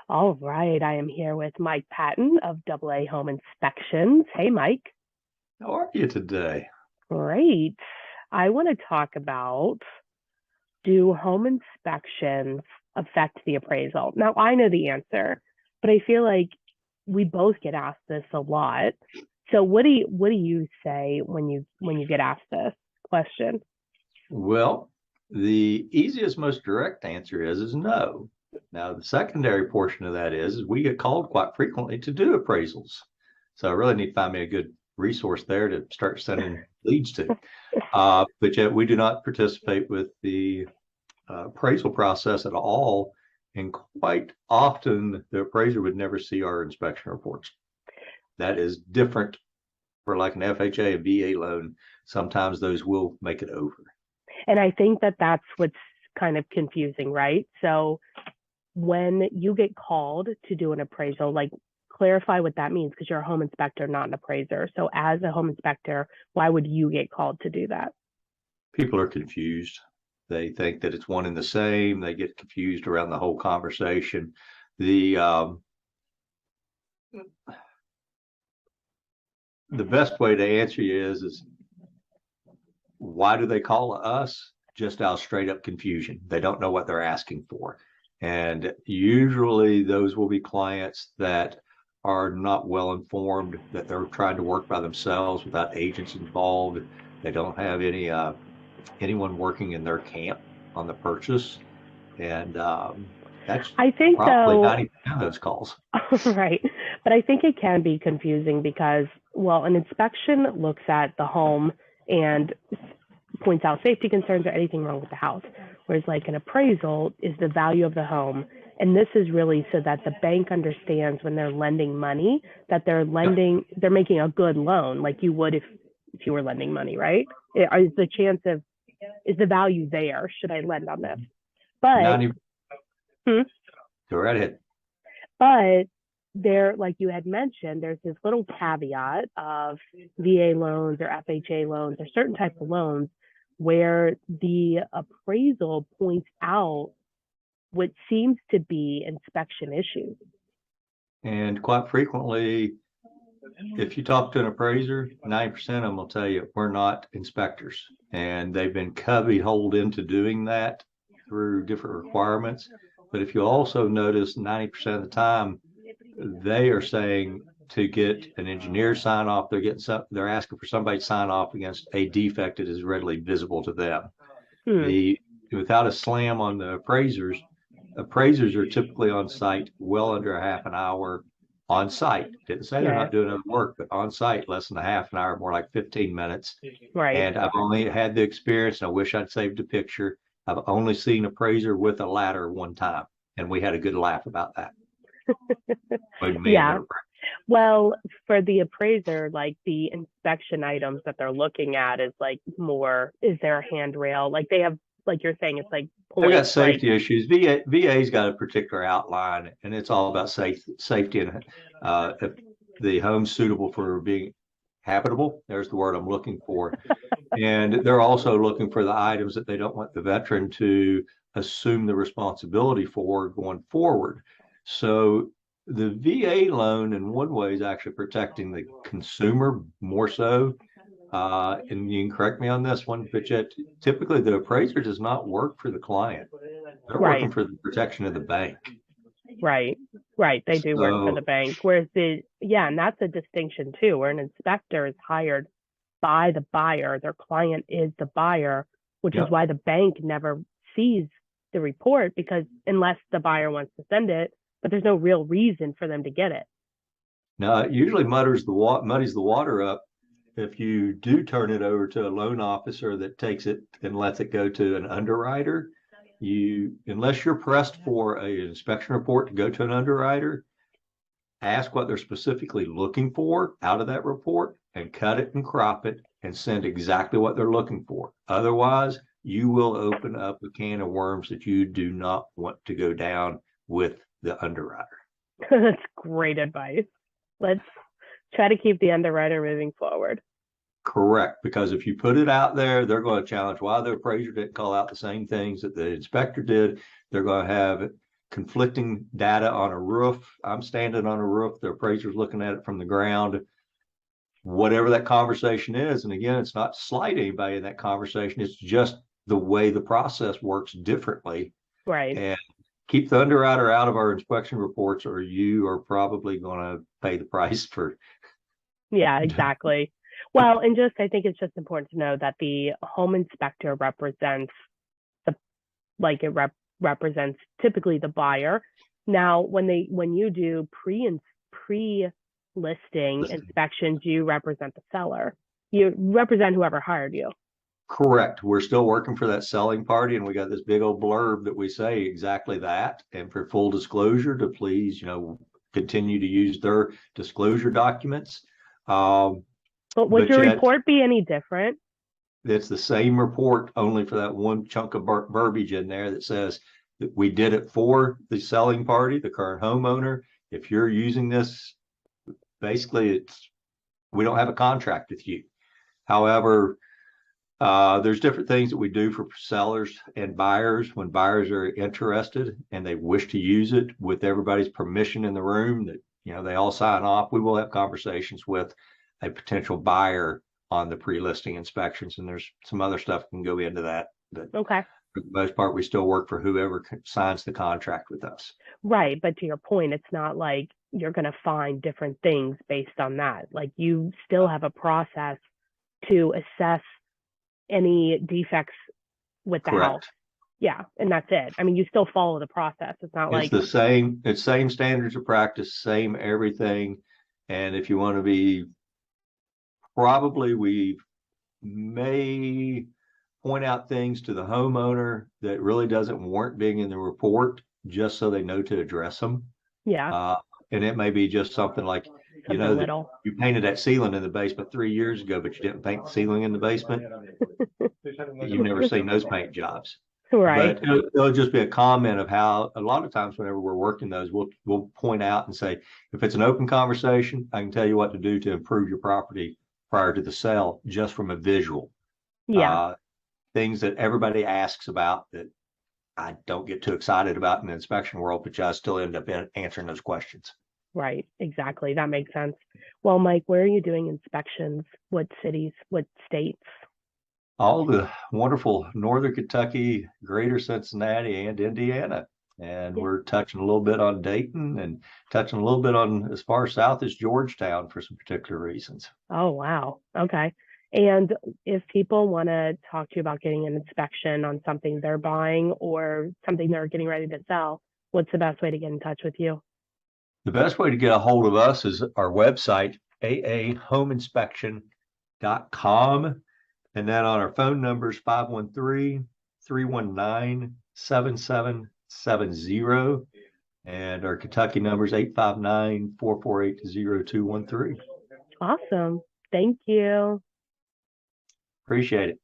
All right, I am here with Mike Patton of AA Home Inspections. Hey, Mike. How are you today? Great. I want to talk about, do home inspections affect the appraisal? Now, I know the answer, but I feel like we both get asked this a lot. So what do you say when you get asked this question? Well, the easiest, most direct answer is no. Now, the secondary portion of that is we get called quite frequently to do appraisals. So I really need to find me a good resource there to start sending leads to. But yet we do not participate with the appraisal process at all. And quite often the appraiser would never see our inspection reports. That is different for like an FHA, a VA loan. Sometimes those will make it over. And I think that that's what's kind of confusing, right? So when you get called to do an appraisal, like clarify what that means because you're a home inspector, not an appraiser. So as a home inspector, why would you get called to do that? People are confused. They think that it's one and the same. They get confused around the whole conversation. The best way to answer you is why do they call us? Just out of straight up confusion. They don't know what they're asking for. And usually those will be clients that are not well informed, that they're trying to work by themselves without agents involved. They don't have anyone working in their camp on the purchase. And that's I think probably though, 90% of those calls. right, but I think it can be confusing because, well, an inspection looks at the home and points out safety concerns or anything wrong with the house. Whereas like an appraisal is the value of the home. And this is really so that the bank understands when they're lending money that Yep. they're making a good loan like you would if you were lending money, right? Is the chance of, is the value there? Should I lend on this? But, 90, hmm, go right ahead. but there, like you had mentioned, there's this little caveat of VA loans or FHA loans or certain types of loans where the appraisal points out what seems to be inspection issues. And quite frequently, if you talk to an appraiser, 90% of them will tell you we're not inspectors. And they've been cubby-holed into doing that through different requirements. But if you also notice, 90% of the time, they are saying to get an engineer sign off, they're asking for somebody to sign off against a defect that is readily visible to them. Hmm. The Without a slam on the appraisers are typically on site well under a half an hour on site. Didn't say they're Yeah. not doing other work, but on site less than a half an hour, more like 15 minutes. Right. And I've only had the experience, and I wish I'd saved a picture. I've only seen an appraiser with a ladder one time, and we had a good laugh about that. But man, Yeah. Well, for the appraiser, like the inspection items that they're looking at is like more, is there a handrail? Like they have, like you're saying, it's like they've got points, like, safety issues. VA's got a particular outline, and it's all about safety and if the home's suitable for being habitable. There's the word I'm looking for. And they're also looking for the items that they don't want the veteran to assume the responsibility for going forward. So the VA loan in one way is actually protecting the consumer more so. And you can correct me on this one, but yet typically the appraiser does not work for the client. They're right, working for the protection of the bank. right, right. They do work for the So bank. Whereas yeah, and that's a distinction too, where an inspector is hired by the buyer, their client is the buyer, which is yeah. why the bank never sees the report because unless the buyer wants to send it, but there's no real reason for them to get it. Now it usually muddies the water up if you do turn it over to a loan officer that takes it and lets it go to an underwriter. Unless you're pressed for an inspection report to go to an underwriter, ask what they're specifically looking for out of that report and cut it and crop it and send exactly what they're looking for. Otherwise, you will open up a can of worms that you do not want to go down with the underwriter. That's great advice. Let's try to keep the underwriter moving forward. Correct, because if you put it out there, they're going to challenge why the appraiser didn't call out the same things that the inspector did. They're going to have conflicting data on a roof. I'm standing on a roof, the appraiser's looking at it from the ground. Whatever that conversation is, and again, it's not to slight anybody in that conversation, it's just the way the process works differently. Right. And keep the underwriter out of our inspection reports, or you are probably going to pay the price for. Yeah, exactly. Well, and just I think it's just important to know that the home inspector represents the represents typically the buyer. Now, when you do pre-listing inspections, you represent the seller. You represent whoever hired you. Correct. We're still working for that selling party, and we got this big old blurb that we say exactly that. And for full disclosure, to please, continue to use their disclosure documents. But would your report be any different? It's the same report, only for that one chunk of verbiage in there that says that we did it for the selling party, the current homeowner. If you're using this, basically we don't have a contract with you. However, there's different things that we do for sellers and buyers when buyers are interested and they wish to use it with everybody's permission in the room, that they all sign off. We will have conversations with a potential buyer on the pre-listing inspections, and there's some other stuff that can go into that. But okay, for the most part, we still work for whoever signs the contract with us. Right, but to your point, it's not like you're going to find different things based on that. Like, you still have a process to assess any defects with the Correct. house. Yeah, and that's it. I mean, you still follow the process. It's not like it's same standards of practice, same everything. And if you want to be, probably we may point out things to the homeowner that really doesn't warrant being in the report, just so they know to address them. Yeah. And it may be just something like, something that you painted that ceiling in the basement 3 years ago, but you didn't paint the ceiling in the basement. You've never seen those paint jobs. Right. But it'll just be a comment of how a lot of times whenever we're working those, we'll point out and say, if it's an open conversation, I can tell you what to do to improve your property prior to the sale, just from a visual. Yeah. Things that everybody asks about that I don't get too excited about in the inspection world, but I still end up answering those questions. Right. Exactly. That makes sense. Well, Mike, where are you doing inspections? What cities? What states? All the wonderful Northern Kentucky, Greater Cincinnati, and Indiana. And we're touching a little bit on Dayton and touching a little bit on as far south as Georgetown for some particular reasons. Oh, wow. Okay. And if people want to talk to you about getting an inspection on something they're buying or something they're getting ready to sell, what's the best way to get in touch with you? The best way to get a hold of us is our website, aahomeinspection.com. And then on our phone numbers, 513-319-7770. And our Kentucky number is 859-448-0213. Awesome. Thank you. Appreciate it.